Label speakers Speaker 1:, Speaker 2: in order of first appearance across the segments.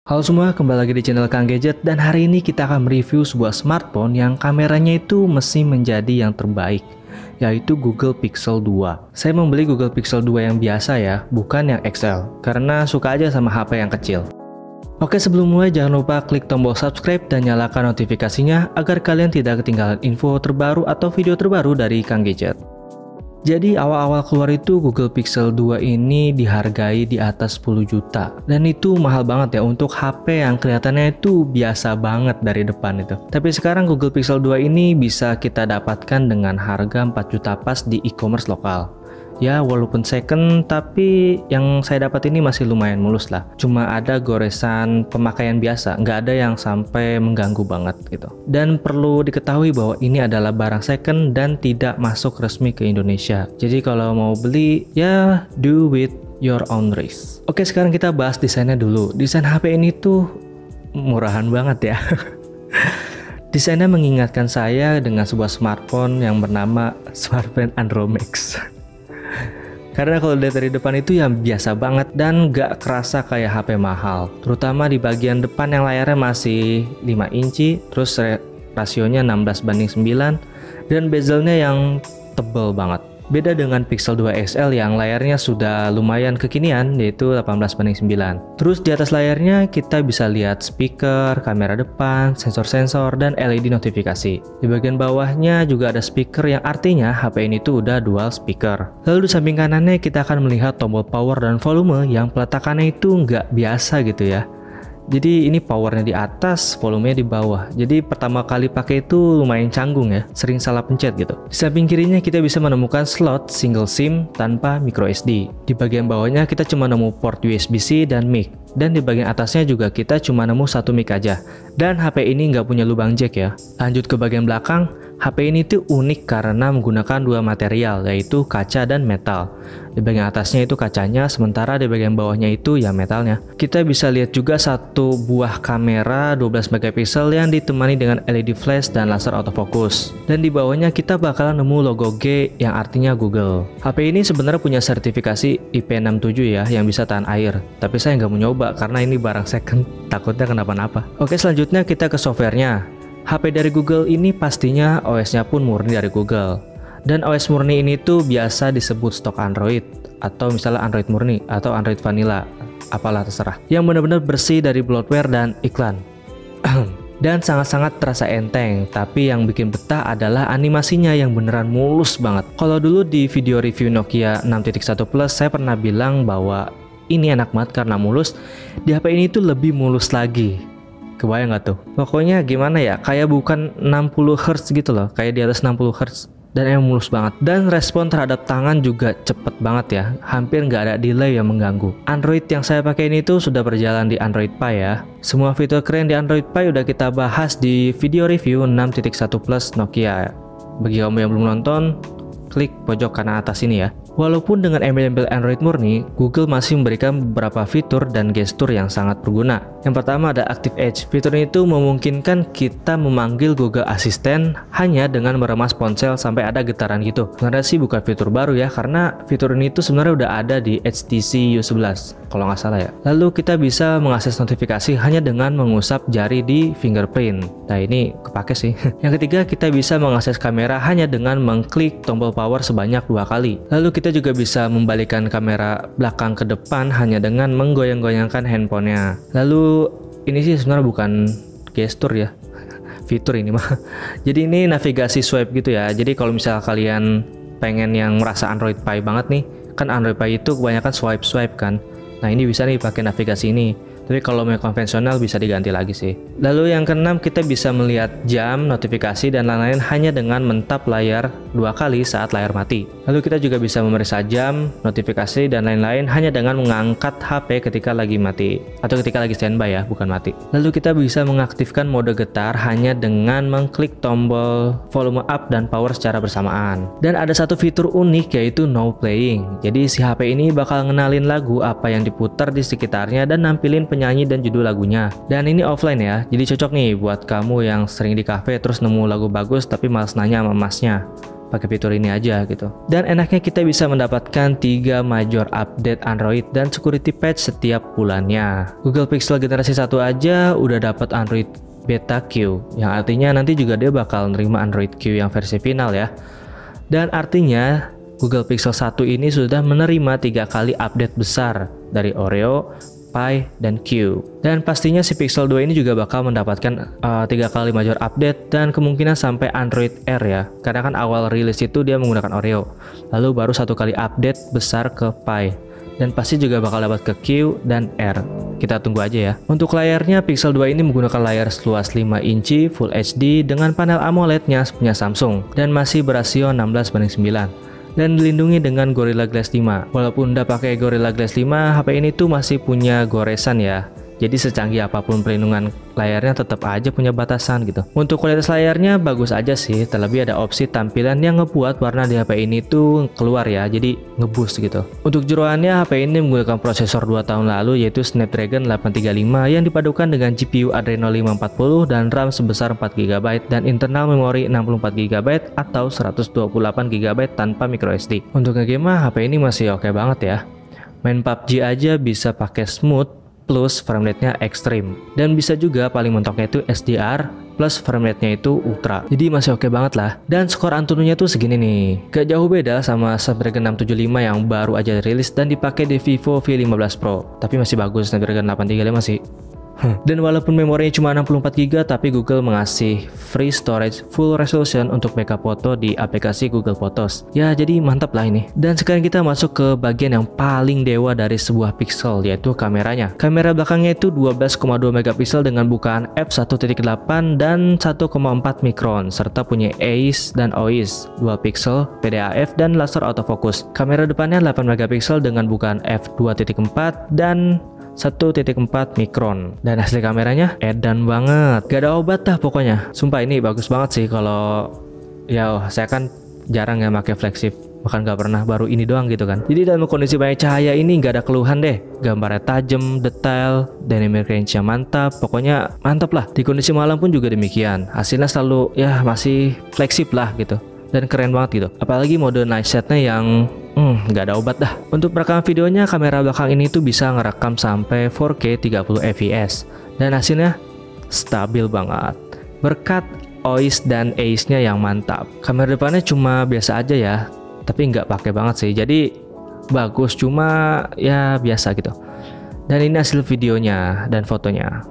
Speaker 1: Halo semua, kembali lagi di channel Kang Gadget dan hari ini kita akan mereview sebuah smartphone yang kameranya itu mesti menjadi yang terbaik, yaitu Google Pixel 2. Saya membeli Google Pixel 2 yang biasa ya, bukan yang XL, karena suka aja sama HP yang kecil. Oke, sebelum mulai jangan lupa klik tombol subscribe dan nyalakan notifikasinya agar kalian tidak ketinggalan info terbaru atau video terbaru dari Kang Gadget. Jadi awal-awal keluar itu Google Pixel 2 ini dihargai di atas 10 juta. Dan itu mahal banget ya untuk HP yang kelihatannya itu biasa banget dari depan itu. Tapi sekarang Google Pixel 2 ini bisa kita dapatkan dengan harga 4 juta pas di e-commerce lokal. Ya walaupun second, tapi yang saya dapat ini masih lumayan mulus lah. Cuma ada goresan pemakaian biasa, nggak ada yang sampai mengganggu banget gitu. Dan perlu diketahui bahwa ini adalah barang second dan tidak masuk resmi ke Indonesia. Jadi kalau mau beli, ya do with your own risk. Oke, sekarang kita bahas desainnya dulu. Desain HP ini tuh murahan banget ya. Desainnya mengingatkan saya dengan sebuah smartphone yang bernama smartphone Andromax. Karena kalau dilihat dari depan itu yang biasa banget dan gak kerasa kayak HP mahal. Terutama di bagian depan yang layarnya masih 5 inci, terus rasionya 16:9, dan bezelnya yang tebel banget. Beda dengan Pixel 2 XL yang layarnya sudah lumayan kekinian, yaitu 18:9. Terus di atas layarnya kita bisa lihat speaker, kamera depan, sensor-sensor, dan LED notifikasi. Di bagian bawahnya juga ada speaker yang artinya HP ini tuh udah dual speaker. Lalu di samping kanannya kita akan melihat tombol power dan volume yang peletakannya itu nggak biasa gitu ya. Jadi ini powernya di atas, volumenya di bawah. Jadi pertama kali pakai itu lumayan canggung ya, sering salah pencet gitu. Di samping kirinya kita bisa menemukan slot single SIM tanpa micro SD. Di bagian bawahnya kita cuma nemu port USB-C dan mic. Dan di bagian atasnya juga kita cuma nemu satu mic aja. Dan HP ini nggak punya lubang jack ya. Lanjut ke bagian belakang, HP ini tuh unik karena menggunakan dua material, yaitu kaca dan metal. Di bagian atasnya itu kacanya, sementara di bagian bawahnya itu ya metalnya. Kita bisa lihat juga satu buah kamera 12 megapiksel yang ditemani dengan LED flash dan laser autofocus. Dan di bawahnya kita bakalan nemu logo G yang artinya Google. HP ini sebenarnya punya sertifikasi IP67 ya, yang bisa tahan air. Tapi saya nggak mau nyoba karena ini barang second, takutnya kenapa-napa. Oke, selanjutnya kita ke softwarenya. HP dari Google ini pastinya OS-nya pun murni dari Google. Dan OS murni ini tuh biasa disebut stok Android, atau misalnya Android murni, atau Android vanilla, apalah terserah. Yang benar-benar bersih dari bloatware dan iklan. Dan sangat-sangat terasa enteng, tapi yang bikin betah adalah animasinya yang beneran mulus banget. Kalau dulu di video review Nokia 6.1 Plus, saya pernah bilang bahwa ini enak banget karena mulus. Di HP ini tuh lebih mulus lagi. Kebayang gak tuh? Pokoknya gimana ya, kayak bukan 60 Hz gitu loh, kayak di atas 60 Hz. Dan emang mulus banget. Dan respon terhadap tangan juga cepet banget ya, hampir nggak ada delay yang mengganggu. Android yang saya pakai ini tuh sudah berjalan di Android Pie ya. Semua fitur keren di Android Pie udah kita bahas di video review 6.1 Plus Nokia. Bagi kamu yang belum nonton, klik pojok kanan atas ini ya. Walaupun dengan embel-embel Android murni, Google masih memberikan beberapa fitur dan gestur yang sangat berguna. Yang pertama ada Active Edge. Fitur itu memungkinkan kita memanggil Google Assistant hanya dengan meremas ponsel sampai ada getaran gitu. Sebenarnya sih bukan fitur baru ya, karena fitur ini tuh sebenarnya udah ada di HTC U11 kalau nggak salah ya. Lalu kita bisa mengakses notifikasi hanya dengan mengusap jari di fingerprint. Nah ini kepake sih. Yang ketiga, kita bisa mengakses kamera hanya dengan mengklik tombol power sebanyak 2 kali. Lalu kita juga bisa membalikan kamera belakang ke depan hanya dengan menggoyang-goyangkan handphonenya. Lalu ini sih sebenarnya bukan gestur ya, fitur ini mah. Jadi ini navigasi swipe gitu ya. Jadi kalau misal kalian pengen yang merasa Android Pie banget nih, kan Android Pie itu kebanyakan swipe kan. Nah ini bisa nih pakai navigasi ini. Tapi kalau mau konvensional bisa diganti lagi sih. Lalu yang keenam, kita bisa melihat jam, notifikasi, dan lain-lain hanya dengan mentap layar 2 kali saat layar mati. Lalu kita juga bisa memeriksa jam, notifikasi, dan lain-lain hanya dengan mengangkat HP ketika lagi mati. Atau ketika lagi standby ya, bukan mati. Lalu kita bisa mengaktifkan mode getar hanya dengan mengklik tombol volume up dan power secara bersamaan. Dan ada satu fitur unik yaitu no playing. Jadi si HP ini bakal ngenalin lagu apa yang diputar di sekitarnya dan nampilin penyanyi dan judul lagunya. Dan ini offline ya, jadi cocok nih buat kamu yang sering di cafe terus nemu lagu bagus tapi malas nanya sama masnya. pakai fitur ini aja gitu. Dan enaknya kita bisa mendapatkan 3 major update Android dan security patch setiap bulannya. Google Pixel generasi 1 aja udah dapat Android Beta Q, yang artinya nanti juga dia bakal nerima Android Q yang versi final ya. Dan artinya Google Pixel 1 ini sudah menerima 3 kali update besar dari Oreo, Pi, dan Q. Dan pastinya si Pixel 2 ini juga bakal mendapatkan 3 kali major update dan kemungkinan sampai Android R ya. Karena kan awal rilis itu dia menggunakan Oreo, lalu baru 1 kali update besar ke Pi. Dan pasti juga bakal dapat ke Q dan R. Kita tunggu aja ya. Untuk layarnya, Pixel 2 ini menggunakan layar seluas 5 inci Full HD dengan panel AMOLED-nya punya Samsung dan masih berasio 16:9. Dan dilindungi dengan Gorilla Glass 5. Walaupun udah pakai Gorilla Glass 5, HP ini tuh masih punya goresan ya. Jadi secanggih apapun perlindungan layarnya tetap aja punya batasan gitu. Untuk kualitas layarnya bagus aja sih, terlebih ada opsi tampilan yang ngebuat warna di HP ini tuh keluar ya, jadi ngeboost gitu. Untuk jeroannya, HP ini menggunakan prosesor 2 tahun lalu yaitu Snapdragon 835 yang dipadukan dengan GPU Adreno 540 dan RAM sebesar 4GB dan internal memori 64GB atau 128GB tanpa microSD. Untuk ngegame HP ini masih oke banget ya. Main PUBG aja bisa pakai smooth plus framerate-nya ekstrim, dan bisa juga paling mentoknya itu SDR plus framerate-nya itu ultra, jadi masih oke banget lah. Dan skor Antutunya tuh segini nih, gak jauh beda sama Snapdragon 675 yang baru aja rilis dan dipakai di Vivo V15 Pro, tapi masih bagus Snapdragon 835 sih. Dan walaupun memorinya cuma 64GB, tapi Google mengasih free storage full resolution untuk backup foto di aplikasi Google Photos. Ya, jadi mantap lah ini. Dan sekarang kita masuk ke bagian yang paling dewa dari sebuah Pixel, yaitu kameranya. Kamera belakangnya itu 12,2 megapiksel dengan bukaan f1.8 dan 1,4 mikron, serta punya AIS dan OIS, dual pixel, PDAF, dan laser autofocus. Kamera depannya 8 megapiksel dengan bukaan f2.4 dan 1.4 mikron, dan hasil kameranya edan banget, gak ada obat dah pokoknya. Sumpah ini bagus banget sih. Kalau ya saya kan jarang ya pakai flagship, bahkan gak pernah, baru ini doang gitu kan. Jadi dalam kondisi banyak cahaya ini gak ada keluhan deh, gambarnya tajam, detail, dynamic range-nya mantap, pokoknya mantap lah. Di kondisi malam pun juga demikian, hasilnya selalu ya masih fleksib lah gitu, dan keren banget gitu. Apalagi mode night set-nya yang nggak ada obat dah. Untuk perekam videonya, kamera belakang ini tuh bisa ngerekam sampai 4K 30 fps dan hasilnya stabil banget berkat OIS dan AIS-nya yang mantap. Kamera depannya cuma biasa aja ya, tapi nggak pakai banget sih, jadi bagus, cuma ya biasa gitu. Dan ini hasil videonya dan fotonya.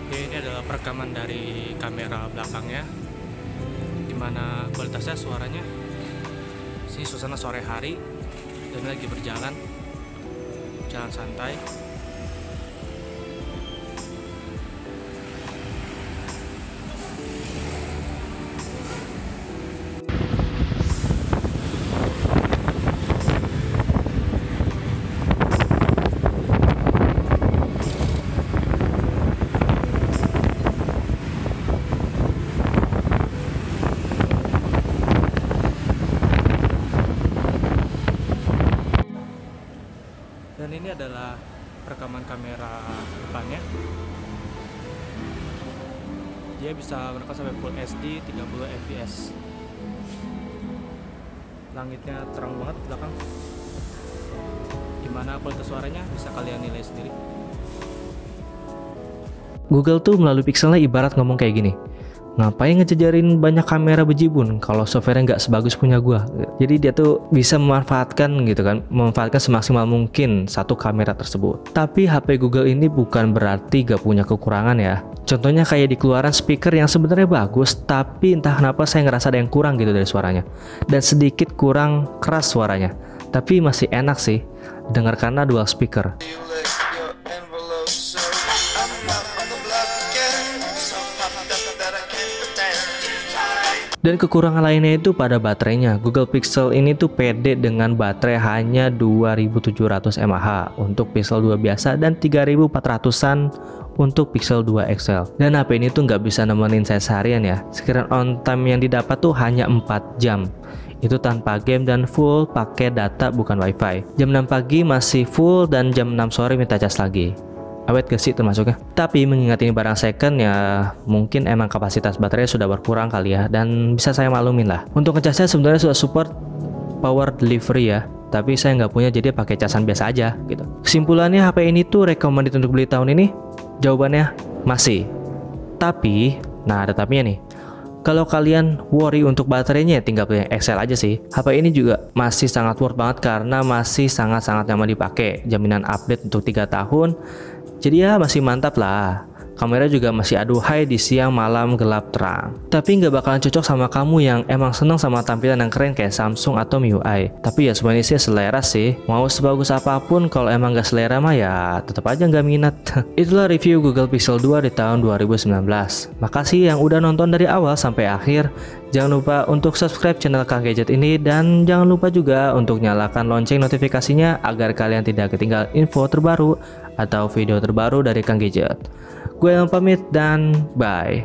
Speaker 2: Oke, ini adalah perekaman dari kamera belakangnya, dimana kualitasnya suaranya sih suasana sore hari dan lagi berjalan, jalan santai. Dan ini adalah rekaman kamera depannya. Dia bisa merekam sampai Full HD 30 fps. Langitnya terang banget belakang. Gimana kualitas suaranya bisa kalian nilai sendiri.
Speaker 1: Google tuh melalui Pixelnya ibarat ngomong kayak gini, ngapain ngejajarin banyak kamera bejibun kalau softwarenya nggak sebagus punya gua. Jadi dia tuh bisa memanfaatkan gitu kan, memanfaatkan semaksimal mungkin satu kamera tersebut. Tapi HP Google ini bukan berarti gak punya kekurangan ya. Contohnya kayak di keluaran speaker yang sebenarnya bagus, tapi entah kenapa saya ngerasa ada yang kurang gitu dari suaranya, dan sedikit kurang keras suaranya. Tapi masih enak sih dengar karena dual speaker. Dan kekurangan lainnya itu pada baterainya. Google Pixel ini tuh pede dengan baterai hanya 2700 mAh untuk Pixel 2 biasa dan 3400-an untuk Pixel 2 XL. Dan HP ini tuh nggak bisa nemenin saya seharian ya. Sekiranya on time yang didapat tuh hanya 4 jam. Itu tanpa game dan full pakai data bukan wifi. Jam 6 pagi masih full dan jam 6 sore minta cas lagi. Awet gak sih termasuknya? Tapi mengingat ini barang second ya, mungkin emang kapasitas baterai sudah berkurang kali ya, dan bisa saya maklumin lah. Untuk ngecasnya sebenarnya sudah support power delivery ya, tapi saya nggak punya jadi pakai casan biasa aja gitu. Kesimpulannya HP ini tuh recommended untuk beli tahun ini? Jawabannya masih. Tapi, nah ada tapinya nih. Kalau kalian worry untuk baterainya tinggal pilih XL aja sih. HP ini juga masih sangat worth banget karena masih sangat-sangat nyaman dipakai. Jaminan update untuk 3 tahun. Jadi ya masih mantap lah. Kamera juga masih aduhai di siang, malam, gelap, terang. Tapi nggak bakalan cocok sama kamu yang emang seneng sama tampilan yang keren kayak Samsung atau MIUI. Tapi ya semuanya sih selera sih. Mau sebagus apapun kalau emang nggak selera mah ya tetap aja nggak minat. Itulah review Google Pixel 2 di tahun 2019. Makasih yang udah nonton dari awal sampai akhir. Jangan lupa untuk subscribe channel Kang Gadget ini dan jangan lupa juga untuk nyalakan lonceng notifikasinya agar kalian tidak ketinggalan info terbaru atau video terbaru dari Kang Gadget. Gue yang pamit dan bye.